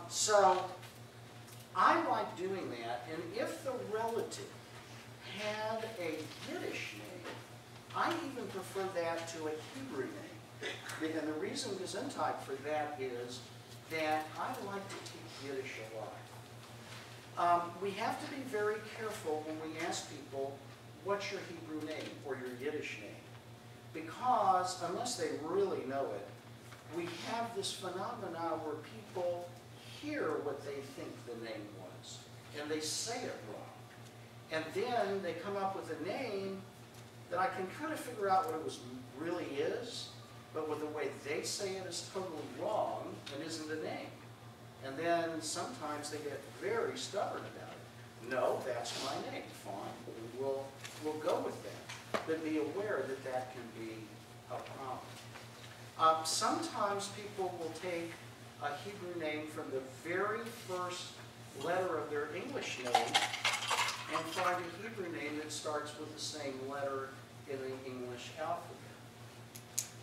So I like doing that, and if the relative had a Yiddish name, I even prefer that to a Hebrew name. And the reason Gesundheit for that is that I like to keep Yiddish alive. We have to be very careful when we ask people, what's your Hebrew name or your Yiddish name? Because unless they really know it, we have this phenomenon where people hear what they think the name was, and they say it wrong. And then they come up with a name that I can kind of figure out what it really is, but with the way they say it is totally wrong and isn't a name. And then sometimes they get very stubborn about it. No, that's my name. Fine, we'll go with that. But be aware that that can be a problem. Sometimes people will take a Hebrew name from the very first letter of their English name and find a Hebrew name that starts with the same letter in the English alphabet.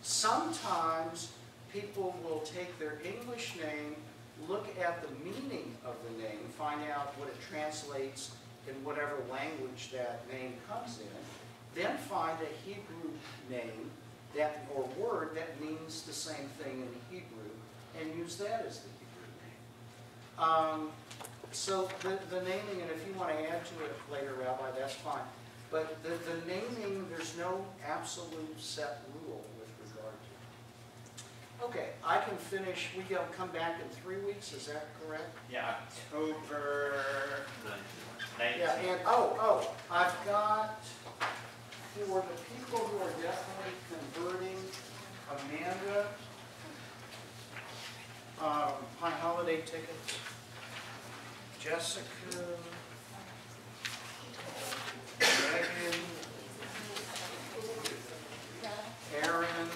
Sometimes people will take their English name, look at the meaning of the name, find out what it translates in whatever language that name comes in, then find a Hebrew name or word that means the same thing in Hebrew, and use that as the Hebrew name. So the naming, and if you want to add to it later, Rabbi, that's fine. But the naming, there's no absolute set rule with regard to it. Okay, I can finish. We come back in 3 weeks, is that correct? Yeah, October 19th. Yeah, and I've got, for the people who are definitely converting, Amanda, High Holiday tickets, Jessica, Megan, Aaron.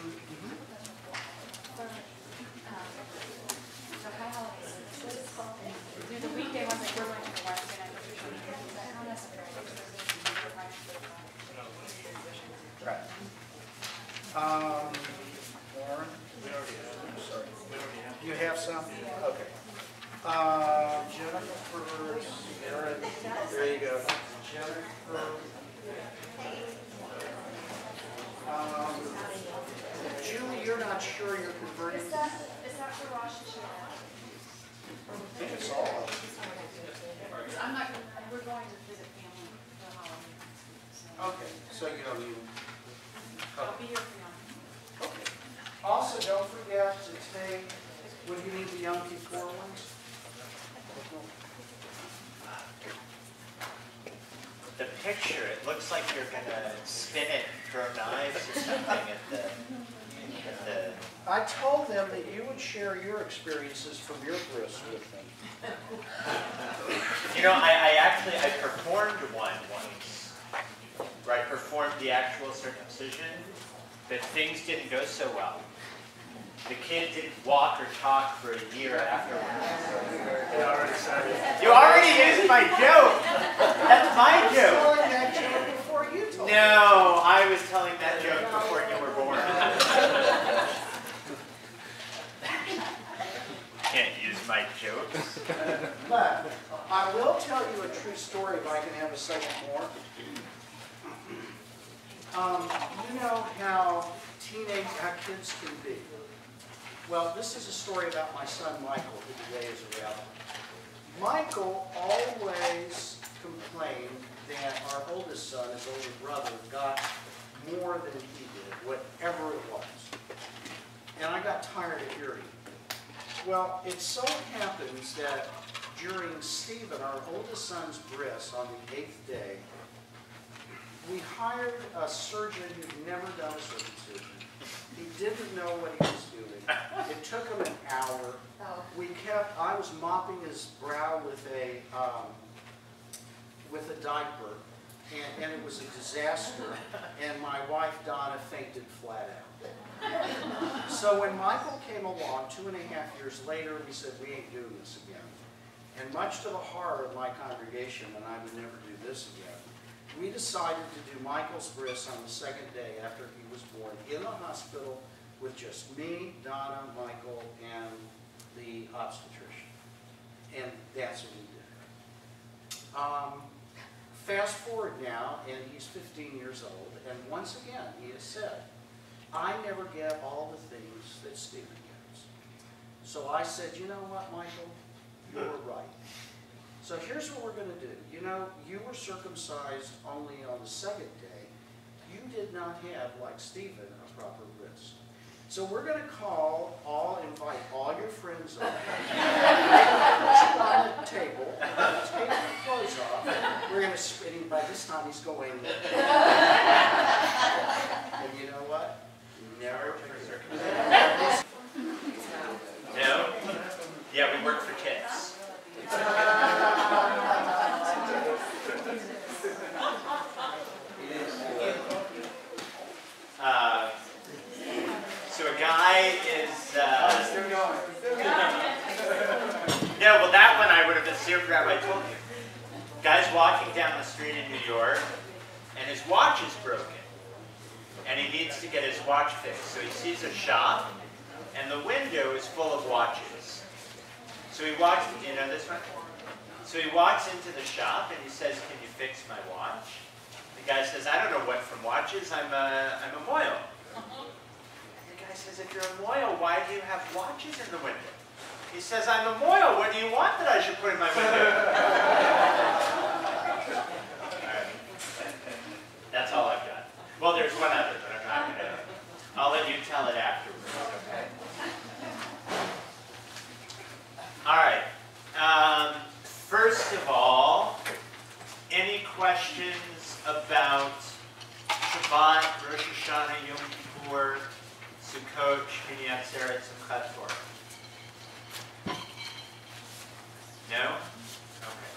So High Holidays, do the weekday ones that we're going to the Wednesday night nutrition meeting, is that not necessary? Right. Lauren? We already have. Sorry. We already have. You have some? Okay. Jennifer, Aaron, there you go. Jennifer. Julie, you're not sure you're converting? Is that for Rosh Hashanah? I think it's all of it. I'm not, we're going to visit family for the holiday. Okay, so you don't need. I'll be here for you. Okay. Also, don't forget to take, what do you need, the Yom Kippur ones? The picture, it looks like you're going to spin it, throw knives or something at the I told them that you would share your experiences from your bris with them. You know, I performed one once, where I performed the actual circumcision, but things didn't go so well. The kid didn't walk or talk for a year afterwards. You already used my joke! That's my joke! I was telling that joke before you told me. No, I was telling that joke before you were born. Can't use my jokes. But I will tell you a true story if I can have a second more. You know how kids can be. Well, this is a story about my son Michael, who today is a rabbi. Michael always complained that our oldest son, his older brother, got more than he did, whatever it was. And I got tired of hearing it. Well, it so happens that during Stephen, our oldest son's bris, on the 8th day, we hired a surgeon who'd never done a circumcision. He didn't know what he was doing. It took him an hour. I was mopping his brow with a diaper, and it was a disaster. And my wife Donna fainted flat out. So when Michael came along 2.5 years later, we said, we ain't doing this again. And much to the horror of my congregation, and I would never do this again, we decided to do Michael's bris on the 2nd day after he was born in the hospital with just me, Donna, Michael, and the obstetrician. And that's what we did. Fast forward now, and he's 15 years old, and once again, he has said, I never get all the things that Stephen gets. So I said, you know what, Michael? You were right. So here's what we're going to do. You know, you were circumcised only on the second day. You did not have, like Stephen, a proper wrist. So we're going to invite all your friends over. Put you on the table, take your clothes off. We're going to spin him. By this time, he's going. And you know what? Never. No? Yeah, we work for kids. So a guy is... No, well that one I would have assumed Rabbi told you. Guy's walking down the street in New York, and his watch is broken. And he needs to get his watch fixed. So he sees a shop, and the window is full of watches. So he walks, you know this one? So he walks into the shop, and he says, can you fix my watch? The guy says, I don't know what from watches, I'm a moil. The guy says, if you're a moil, why do you have watches in the window? He says, I'm a moil, what do you want that I should put in my window? That's all I've got. Well, there's one other, but I'm not going to. I'll let you tell it afterwards, okay? All right. First of all, any questions about Shabbat, Rosh Hashanah, Yom Kippur, Sukkot, Shmini Atzeret, Simchat Torah? No? Okay.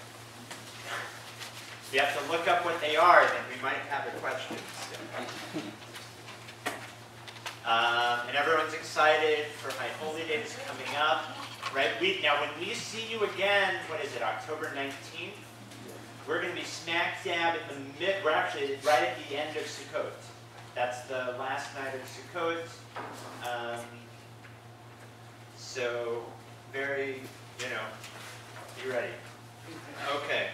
If you have to look up what they are, then we might have a question. And everyone's excited for my holy days coming up. Right? Now, when we see you again, what is it, October 19th? We're going to be smack dab in the mid. We're actually right at the end of Sukkot. That's the last night of Sukkot. So, very, you know, be ready. Okay.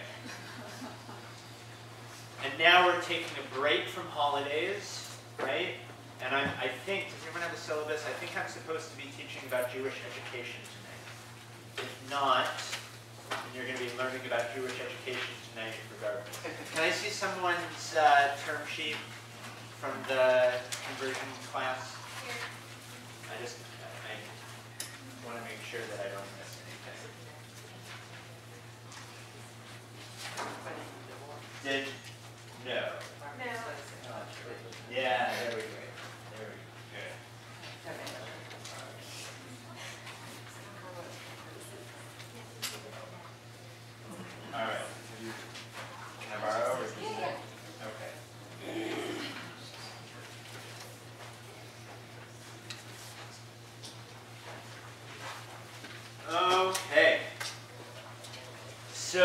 And now we're taking a break from holidays, right? And I think, does everyone have a syllabus? I think I'm supposed to be teaching about Jewish education tonight. If not, then you're going to be learning about Jewish education tonight regardless. Can I see someone's term sheet from the conversion class? I want to make sure that I don't miss anything. No. Yeah, there we go. There we go. Good. All right. Can I borrow? Okay. Okay. So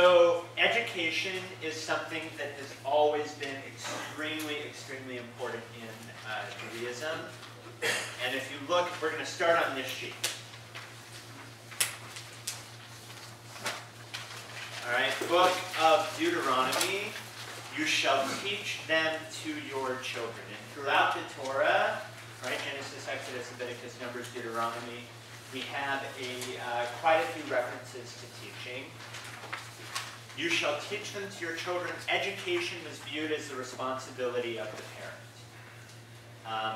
education is something that has always been extremely, extremely important in Judaism. And if you look, we're going to start on this sheet. All right, Book of Deuteronomy, you shall teach them to your children. And throughout the Torah, right, Genesis, Exodus, Leviticus, Numbers, Deuteronomy, we have quite a few references to teaching. You shall teach them to your children. Education is viewed as the responsibility of the parent.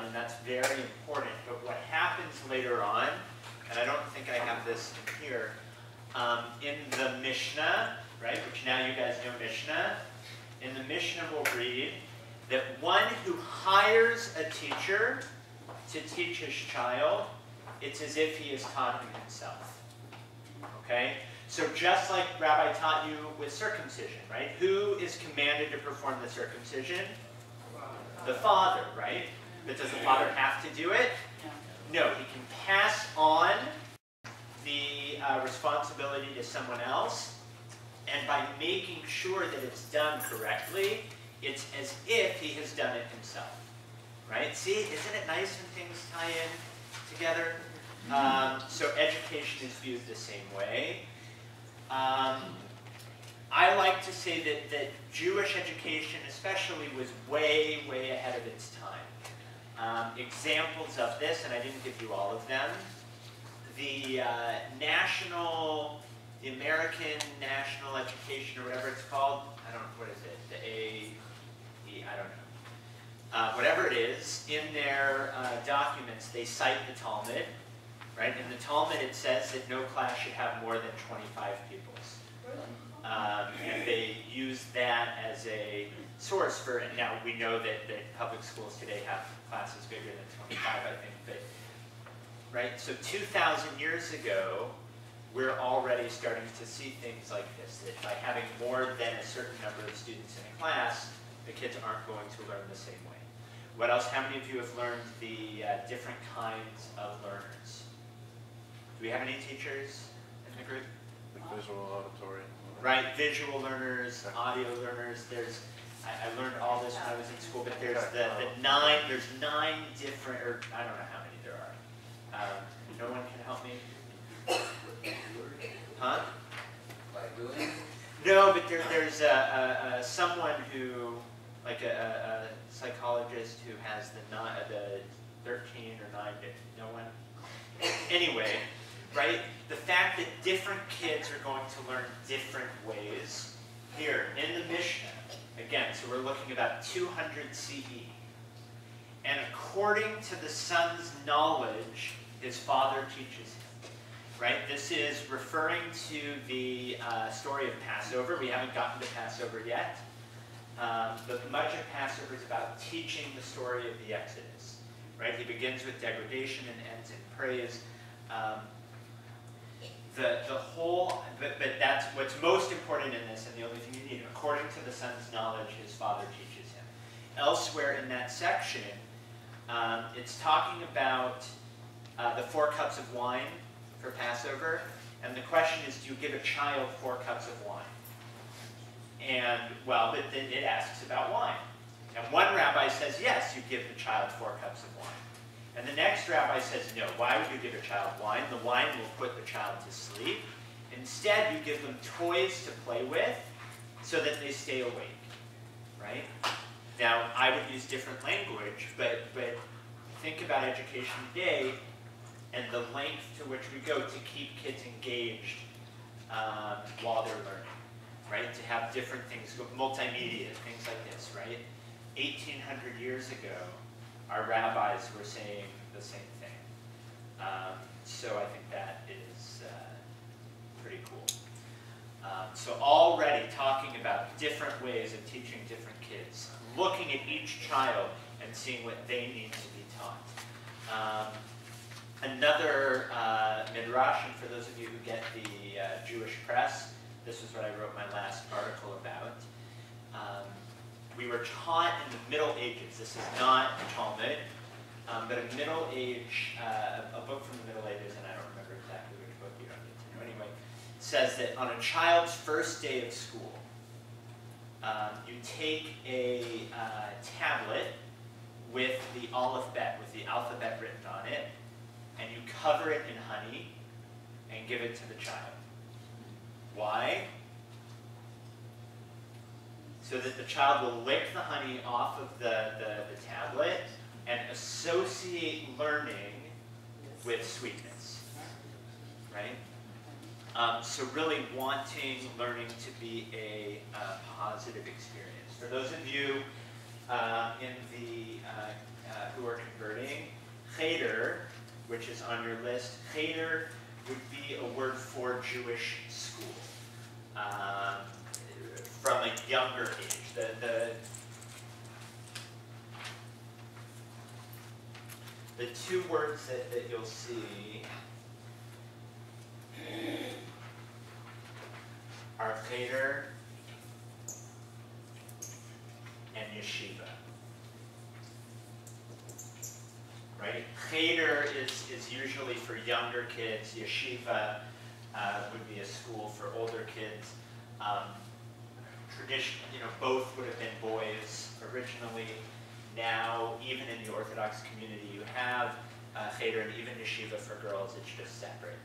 And that's very important. But what happens later on, and I don't think I have this in here, in the Mishnah, right, which now you guys know Mishnah, in the Mishnah we'll read that one who hires a teacher to teach his child, it's as if he has taught him himself. Okay? So just like Rabbi taught you with circumcision, right? Who is commanded to perform the circumcision? The father, right? But does the father have to do it? No, he can pass on the responsibility to someone else, and by making sure that it's done correctly, it's as if he has done it himself. Right? See, isn't it nice when things tie in together? So education is viewed the same way. I like to say that Jewish education especially was way, way ahead of its time. Examples of this, and I didn't give you all of them, the American National Education, or whatever it's called, I don't know, what is it, the I don't know. Whatever it is, in their documents, they cite the Talmud, right? In the Talmud, it says that no class should have more than 25 pupils. And they use that as a source for, and now we know that public schools today have classes bigger than 25, I think, but, right? So 2,000 years ago, we're already starting to see things like this, that by having more than a certain number of students in a class, the kids aren't going to learn the same way. What else? How many of you have learned the different kinds of learners? Do we have any teachers in the group? Like visual, auditory. Right, visual learners, audio learners. There's, I learned all this when I was in school, but there's there's 9 different, or I don't know how many there are. No one can help me? Huh? No, but there's someone who, like a psychologist who has the 13 or 9, no one? Anyway, right? The fact that different kids are going to learn different ways. Here, in the Mishnah, again, so we're looking about 200 CE. And according to the son's knowledge, his father teaches him. Right? This is referring to the story of Passover. We haven't gotten to Passover yet. But much of Passover is about teaching the story of the Exodus. Right? He begins with degradation and ends in praise. But that's what's most important in this, and the only thing you need. According to the son's knowledge, his father teaches him. Elsewhere in that section, it's talking about the 4 cups of wine for Passover, and the question is, do you give a child 4 cups of wine? And, well, but then it asks about wine. And one rabbi says, yes, you give the child 4 cups of wine. And the next rabbi says, no, why would you give a child wine? The wine will put the child to sleep. Instead, you give them toys to play with so that they stay awake, right? Now, I would use different language, but think about education today and the length to which we go to keep kids engaged while they're learning, right? To have different things, multimedia, things like this, right? 1,800 years ago, our rabbis were saying the same thing. So I think that is pretty cool. So already talking about different ways of teaching different kids, looking at each child and seeing what they need to be taught. Another midrash, and for those of you who get the Jewish press, this is what I wrote my last article about. We were taught in the Middle Ages, this is not Talmud, but a Middle Age, a book from the Middle Ages, and I don't remember exactly which book, you don't need to know anyway, says that on a child's first day of school, you take a tablet with the alphabet, written on it, and you cover it in honey and give it to the child. Why? So that the child will lick the honey off of the tablet and associate learning with sweetness, right? So really wanting learning to be a positive experience. For those of you who are converting, cheder, which is on your list, cheder would be a word for Jewish school. From a younger age. The 2 words that you'll see are cheder and yeshiva. Right? Cheder is usually for younger kids. Yeshiva would be a school for older kids. Traditionally, both would have been boys originally. Now, even in the Orthodox community, you have cheder and even yeshiva for girls. It's just separate.